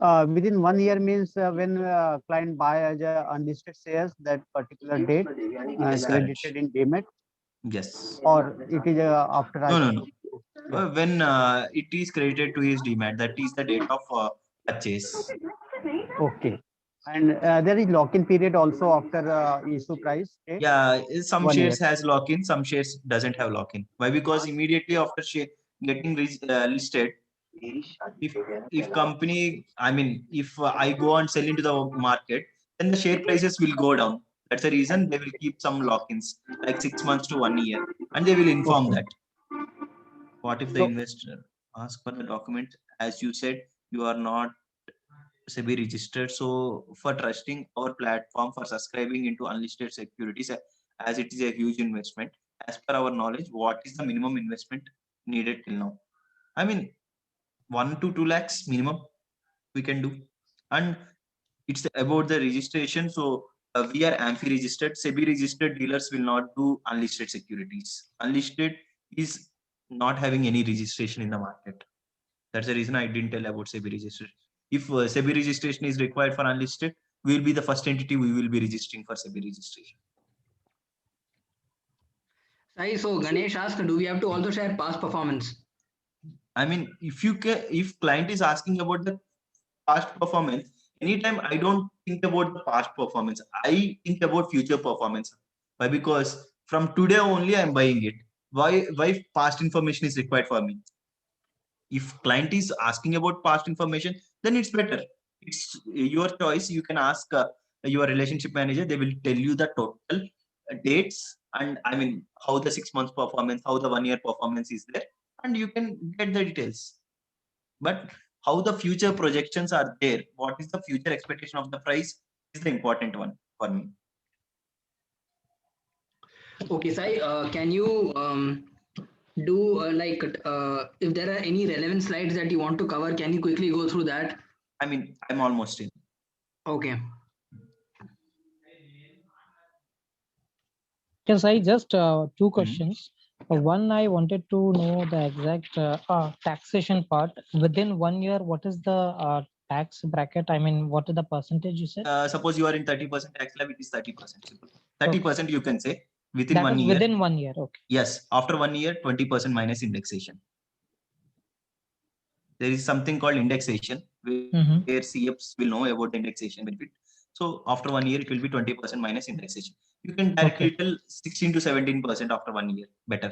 Within 1 year means when client buy as a unlisted shares that particular date credited in demat. Yes. Or it is after. No. When it is credited to his demat, that is the date of purchase. Okay. And there is lock-in period also after issue price date? Yeah, some 1 shares year. has lock-in, some shares doesn't have lock-in. Why? Because immediately after getting listed, if company, I mean, if I go and sell into the market, then the share prices will go down. That's the reason they will keep some lock-ins, like 6 months to 1 year, and they will inform that. What if the investor asks for the document? As you said, you are not SEBI registered. So for trusting our platform, for subscribing into unlisted securities, as it is a huge investment, as per our knowledge, what is the minimum investment needed till now? I mean, 1 to 2 lakhs minimum we can do. And it's about the registration. So we are AMFI registered. SEBI registered dealers will not do unlisted securities. Unlisted is not having any registration in the market. That's the reason I didn't tell about SEBI registration. If SEBI registration is required for unlisted, we will be the first entity we will be registering for SEBI registration. Sai, so Ganesh asked, do we have to also share past performance? I mean, if client is asking about the past performance, anytime I don't think about the past performance, I think about future performance. Why? Because from today only I'm buying it. Why past information is required for me? If client is asking about past information, then it's better. It's your choice. You can ask your relationship manager. They will tell you the total dates and I mean how the 6 months performance, how the 1 year performance is there, and you can get the details. But how the future projections are there, what is the future expectation of the price is the important one for me. Okay, Sai, can you do if there are any relevant slides that you want to cover, can you quickly go through that? I mean, I'm almost in. Okay. Yes, I just two Mhm. questions. One, I wanted to know the exact taxation part. Within 1 year, what is the tax bracket? I mean, what is the percentage you said? Suppose you are in 30% tax slab, it is 30%. Simple. 30% you can say within That 1 is year. within 1 year. Okay. Yes, after 1 year, 20% minus indexation. There is something called indexation where CFs will know about the indexation benefit. So after 1 year, it will be 20% minus indexation. You can directly tell 16 to 17% after 1 year. Better.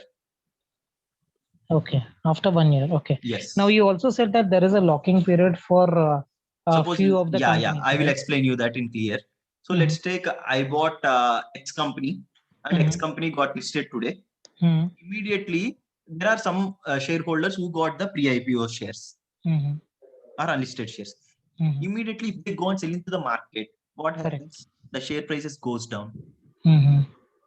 Okay. After 1 year. Okay. Yes. Now you also said that there is a locking period for a Suppose, few of the yeah, companies. I will right? explain you that in clear. So let's take, I bought X company and X company got listed today. Immediately, there are some shareholders who got the pre-IPO shares or unlisted shares. Immediately, if they go and sell into the market, what happens? The share prices goes down.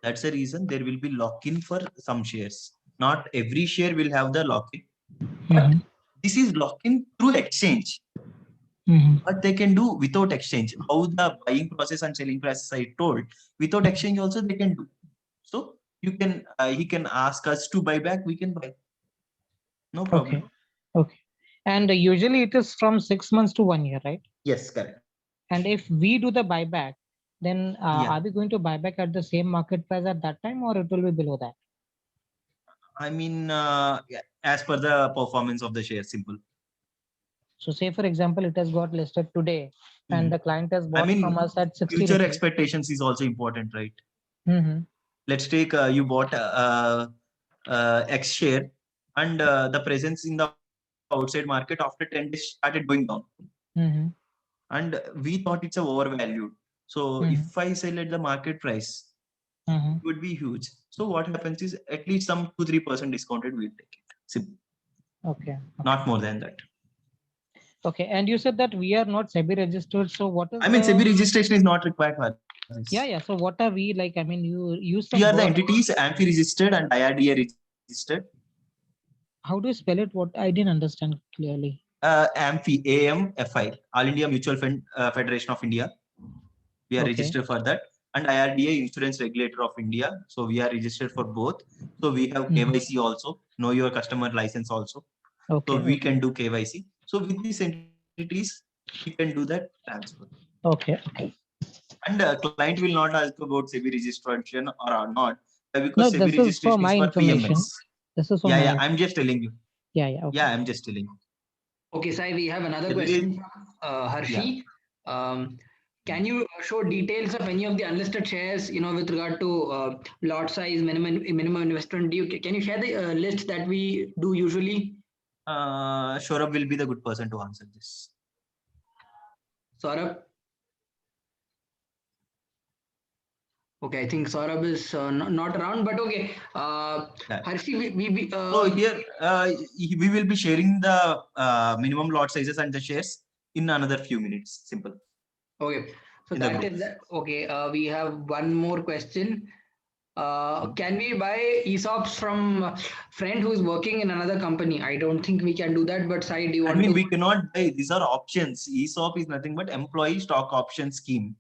That's the reason there will be lock-in for some shares. Not every share will have the lock-in, but this is lock-in through exchange. But they can do without exchange. How the buying process and selling process I told, without exchange also they can do. So you can, he can ask us to buy back, we can buy. No problem. Okay. Okay. And usually it is from 6 months to 1 year, right? Yes, correct. And if we do the buyback, then Yeah. are we going to buy back at the same market price at that time, or it will be below that? I mean, yeah, as per the performance of the share, simple. So say, for example, it has got listed today and the client has I bought mean, from us at 60 future rupees. expectations is also important, right? Mhm. Let's take, you bought X share and the presence in the outside market after 10 days started going down. Mhm. And we thought it's a overvalued. So if I sell at the market price, it would be huge. So what happens is at least some 2-3% discounted we'll take it. Simple. Okay. Not more than that. Okay. And you said that we are not SEBI registered. So what is I mean, the... SEBI registration is not required for this. Yeah, yeah. So what are we like? I mean, you use some We are the word- entities, AMFI registered and IRDA registered. How do you spell it? What I didn't understand clearly. AMFI, AMFI, All India Mutual Fund Federation of India. We are Okay. registered for that. And IRDA, Insurance Regulator of India. So we are registered for both. So we have KYC also, Know Your Customer license also. Okay. So we can do KYC. So with these entities, we can do that transfer. Okay. Okay. And client will not ask about SEBI registration or not, because No, SEBI this is for registration my is for information. PMS. This is for Yeah, my yeah, I'm just telling you. Yeah, yeah. Okay. Yeah, I'm just telling you. Okay, Sai, we have another SEBI question from Harshi. Can you show details of any of the unlisted shares, with regard to lot size, minimum investment? Can you share the list that we do usually? Saurabh will be the good person to answer this. Saurabh? Okay, I think Saurabh is not around, but okay. Harshi, so here we will be sharing the minimum lot sizes and the shares in another few minutes. Simple. Okay, so that is that. Okay, we have one more question. Can we buy ESOPs from a friend who is working in another company? I don't think we can do that, but Sai, do you want to? We cannot buy. These are options. ESOP is nothing but employee stock option scheme.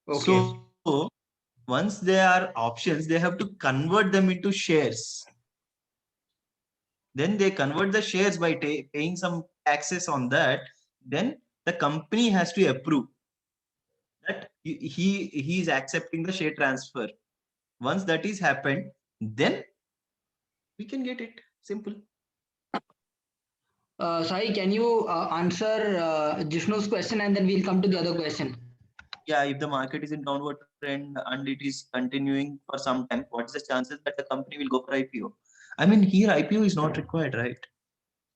Okay. So once they are options, they have to convert them into shares. Then they convert the shares by paying some taxes on that. Then the company has to approve that he is accepting the share transfer. Once that is happened, then we can get it. Simple. Sai, can you answer Jishnu's question and then we'll come to the other question? Yeah, if the market is in downward trend and it is continuing for some time, what's the chances that the company will go for IPO? I mean, here IPO is not required, right?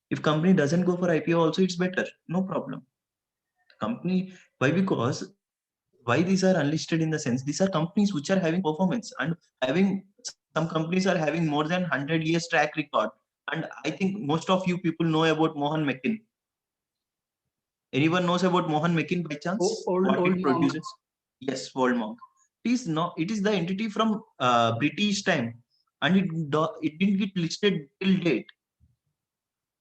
If company doesn't go for IPO also, it's better. No problem. Company, why? Because why these are unlisted in the sense, these are companies which are having performance and having, some companies are having more than 100 years track record. And I think most of you people know about Mohan McKin. Anyone knows about Mohan McKin by chance? Old What it monk. produces? Yes, Old Monk. is not. It is the entity from British time, and it didn't get listed till date.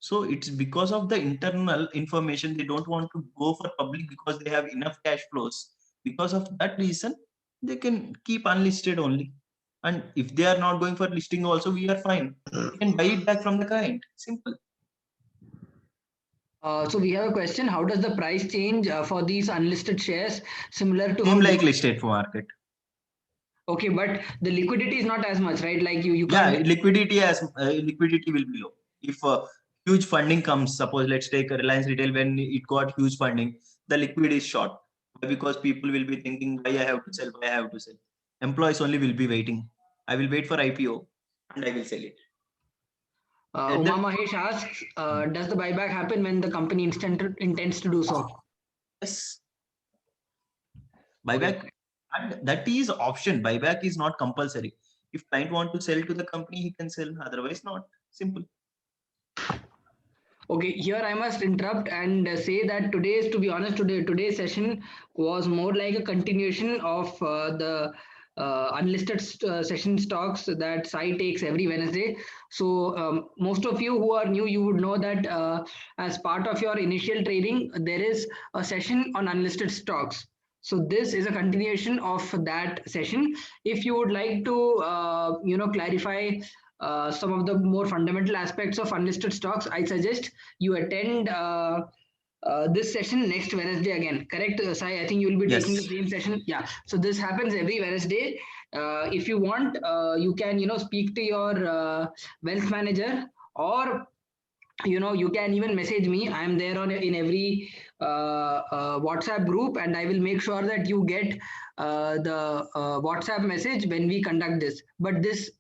So it's because of the internal information they don't want to go for public because they have enough cash flows. Because of that reason, they can keep unlisted only. And if they are not going for listing also, we are fine. We can buy it back from the client. Simple. So we have a question. How does the price change for these unlisted shares similar to Same how like listed for market. Okay, but the liquidity is not as much, right? Like you Yeah, can't. liquidity will be low. If huge funding comes, suppose let's take a Reliance Retail, when it got huge funding, the liquid is short because people will be thinking why I have to sell, why I have to sell. Employees only will be waiting. I will wait for IPO and I will sell it. Uma Mahesh asks, does the buyback happen when the company intends to do so? Yes. Buyback, and that is option. Buyback is not compulsory. If client want to sell to the company, he can sell. Otherwise, not. Simple. Okay, here I must interrupt and say that to be honest, today's session was more like a continuation of the unlisted session stocks that Sai takes every Wednesday. So most of you who are new, you would know that as part of your initial trading, there is a session on unlisted stocks. So this is a continuation of that session. If you would like to, clarify some of the more fundamental aspects of unlisted stocks, I suggest you attend this session next Wednesday again. Correct, Sai? I think you will be taking the Yes. same session. Yeah. So this happens every Wednesday. If you want, you can speak to your wealth manager, or you can even message me. I am there in every WhatsApp group, and I will make sure that you get the WhatsApp message when we conduct this. But this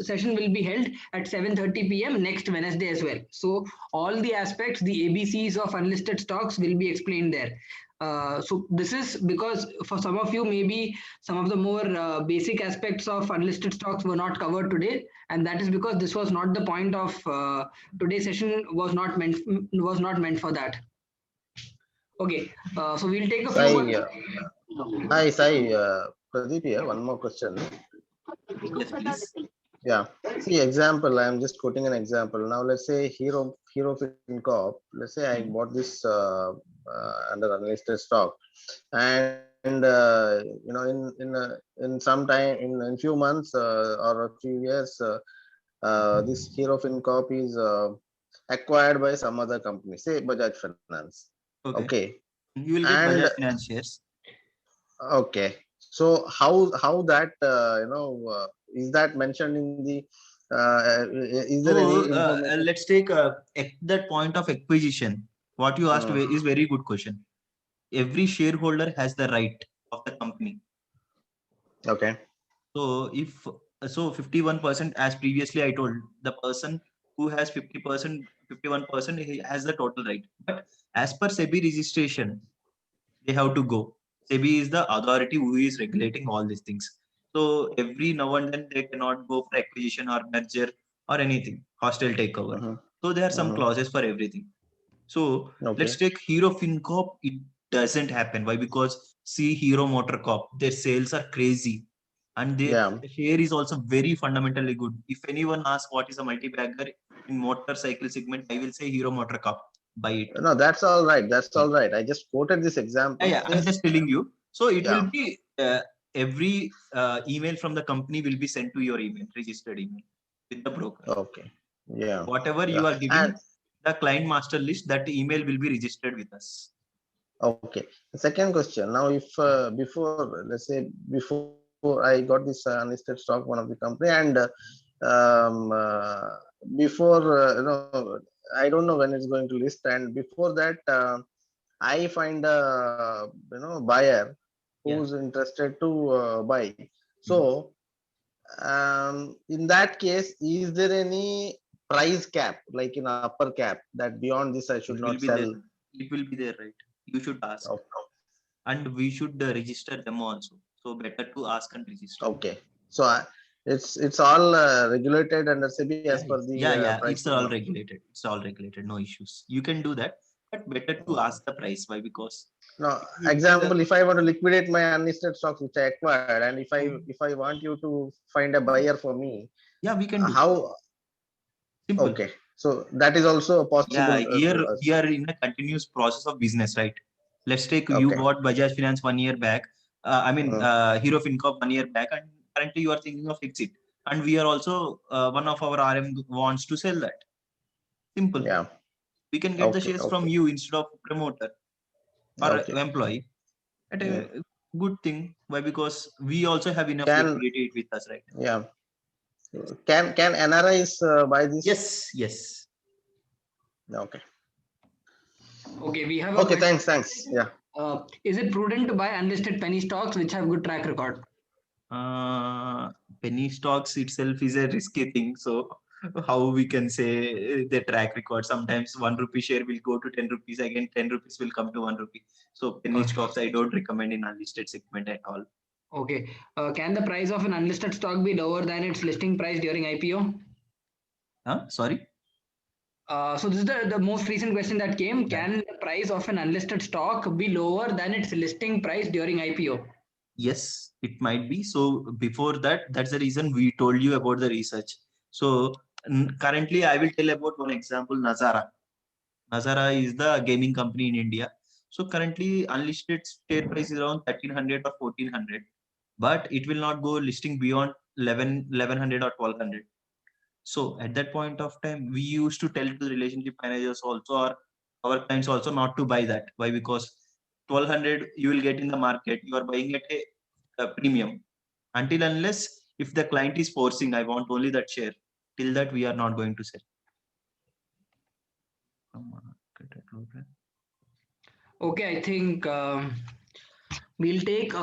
session will be held at 7:30 p.m. next Wednesday as well. So all the aspects, the ABCs of unlisted stocks will be explained there. So this is because for some of you, maybe some of the more basic aspects of unlisted stocks were not covered today, and that is because this was not the point of today's session. Was not meant for that. Okay, so we'll take a few more. Hi, Sai, Pradeep here. One more question. Yes, please. Yeah. See, example, I'm just quoting an example. Now, let's say Hero FinCorp, let's say I bought this under unlisted stock, and in some time, in few months or a few years, this Hero FinCorp is acquired by some other company, say Bajaj Finance. Okay. You will get And Bajaj Finance shares. okay. So how that is that mentioned in the is there any information? Let's take that point of acquisition. What you asked is very good question. Every shareholder has the right of the company. Okay. So if 51%, as previously I told, the person who has 50%, 51%, he has the total right. But as per SEBI registration, they have to go. SEBI is the authority who is regulating all these things. So every now and then they cannot go for acquisition or merger or anything, hostile takeover. So there are some clauses for everything. So let's take Hero FinCorp. It doesn't happen. Why? Because see Hero MotoCorp, their sales are crazy. And the share is also very fundamentally good. If anyone asks what is a multi-bagger in motorcycle segment, I will say Hero MotoCorp. Buy it. No, that's all right. That's all right. I just quoted this example. Yeah, I'm just telling you. So it will be every email from the company will be sent to your email, registered email with the broker. Okay. Yeah. Whatever you are giving the client master list, that email will be registered with us. Okay. The second question. Now, if before, let's say before I got this unlisted stock, one of the company, and before I don't know when it's going to list, and before that I find a buyer who's interested to buy. So in that case, is there any price cap, like in upper cap, that beyond this I should not sell? It will be there, right? You should ask. And we should register them also. So better to ask and register. Okay. So it's all regulated under SEBI as per the it's all regulated. It's all regulated. No issues. You can do that. but better to ask the price. Why? Because No, example, if I want to liquidate my unlisted stocks which I acquired, and if I want you to find a buyer for me, yeah, we can do. how? Simple. Okay, so that is also possible. Yeah, here to us. we are in a continuous process of business, right? Let's take you Okay. bought Bajaj Finance 1 year back. Hero FinCorp 1 year back, and currently you are thinking of exit. And we are also one of our RM wants to sell that. Simple. Yeah. We can get the Okay, shares from okay. you instead of promoter or Okay. employee. At a good thing. Why? Because we also have enough Can- liquidity with us, right? Yeah. Can NRIs buy this? Yes, yes. Okay. Okay, we have a Okay, question. thanks. Yeah. Is it prudent to buy unlisted penny stocks which have good track record? Penny stocks itself is a risky thing. So how we can say the track record? Sometimes 1 rupee share will go to 10 rupees, again 10 rupees will come to 1 rupee. So penny Okay. stocks I don't recommend in unlisted segment at all. Okay. Can the price of an unlisted stock be lower than its listing price during IPO? Sorry? So this is the most recent question that came. Can the price of an unlisted stock be lower than its listing price during IPO? Yes, it might be. So before that, that's the reason we told you about the research. So currently I will tell about one example, Nazara. Nazara is the gaming company in India. So currently unlisted share price is around 1300 or 1400, but it will not go listing beyond 1100 or 1200. So at that point of time, we used to tell to the relationship managers also, or our clients also, not to buy that. Why? Because 1200 you will get in the market, you are buying at a premium. Until unless if the client is forcing, I want only that share, till that we are not going to sell. Okay, I think we'll take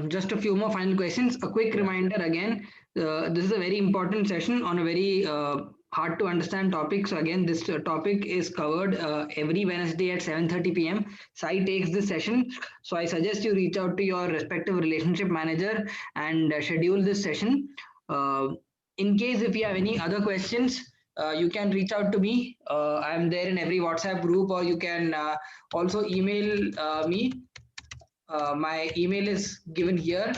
just a few more final questions. A quick reminder again, this is a very important session on a very hard to understand topic. So again, this topic is covered every Wednesday at 7:30 p.m. Sai takes this session. So I suggest you reach out to your respective relationship manager and schedule this session. In case if you have any other questions, you can reach out to me. I'm there in every WhatsApp group, or you can also email me. My email is given here.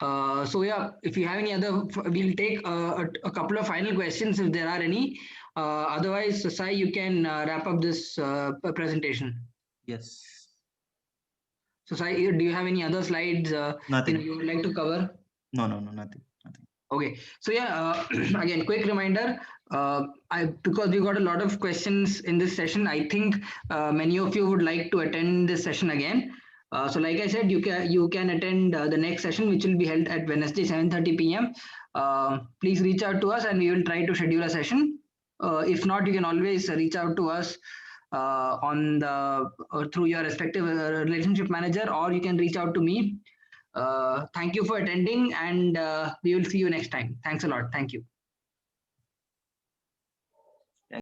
So yeah, if you have any other, we'll take a couple of final questions if there are any. Otherwise, Sai, you can wrap up this presentation. Yes. So Sai, do you have any other slides Nothing. you would like to cover? No, nothing. Okay, so yeah, again, quick reminder. Because we got a lot of questions in this session, I think many of you would like to attend this session again. So like I said, you can attend the next session, which will be held at Wednesday 7:30 p.m. Please reach out to us, and we will try to schedule a session. If not, you can always reach out to us through your respective relationship manager, or you can reach out to me. Thank you for attending, and we will see you next time. Thanks a lot. Thank you.